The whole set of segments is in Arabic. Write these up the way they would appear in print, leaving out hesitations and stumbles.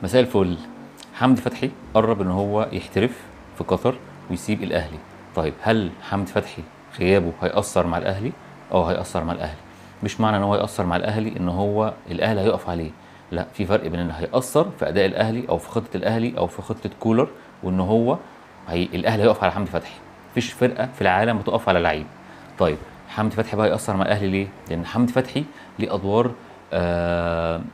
مساء الفل. حمدي فتحي قرب ان هو يحترف في قطر ويسيب الاهلي. طيب هل حمدي فتحي غيابه هيأثر مع الاهلي؟ اه هيأثر مع الاهلي. مش معنى ان هو يأثر مع الاهلي ان هو الاهلي هيقف عليه، لا، في فرق بين ان هيأثر في اداء الاهلي او في خطة الاهلي او في خطة كولر، وان هو الاهلي هيقف على حمدي فتحي. مفيش فرقة في العالم بتقف على لعيب. طيب حمدي فتحي بقى يأثر مع الاهلي ليه؟ لان حمدي فتحي ليه ادوار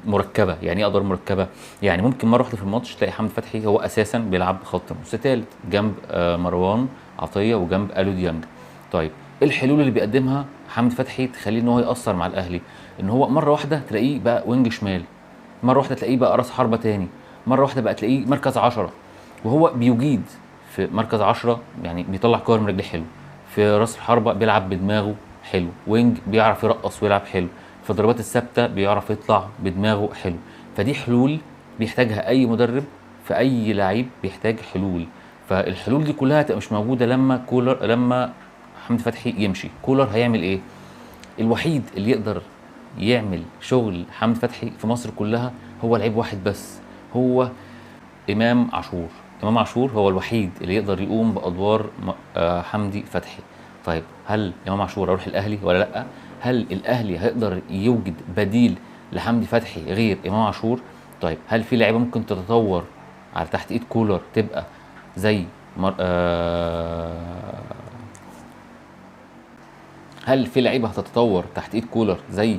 مركبه. يعني ايه ادوار مركبه؟ يعني ممكن مره واحده في الماتش تلاقي حمدي فتحي هو اساسا بيلعب خط نص ثالث جنب مروان عطيه وجنب الو ديانج. طيب ايه الحلول اللي بيقدمها حمدي فتحي تخليه ان هو ياثر مع الاهلي؟ ان هو مره واحده تلاقيه بقى وينج شمال، مره واحده تلاقيه بقى راس حربه تاني، مره واحده بقى تلاقيه مركز 10، وهو بيجيد في مركز 10. يعني بيطلع كور من رجليه حلو، في راس الحربه بيلعب بدماغه حلو، وينج بيعرف يرقص ويلعب حلو، في الضربات الثابته بيعرف يطلع بدماغه حلو. فدي حلول بيحتاجها اي مدرب، في اي لعيب بيحتاج حلول. فالحلول دي كلها هتبقى مش موجوده لما حمدي فتحي يمشي. كولر هيعمل ايه؟ الوحيد اللي يقدر يعمل شغل حمدي فتحي في مصر كلها هو لعيب واحد بس، هو امام عاشور. امام عاشور هو الوحيد اللي يقدر يقوم بادوار حمدي فتحي. طيب هل امام عاشور هيروح الاهلي ولا لا؟ هل الاهلي هيقدر يوجد بديل لحمدي فتحي غير امام عاشور؟ طيب هل في لعيبه ممكن تتطور على تحت ايد كولر تبقى زي مر... هل في لعيبه هتتطور تحت ايد كولر زي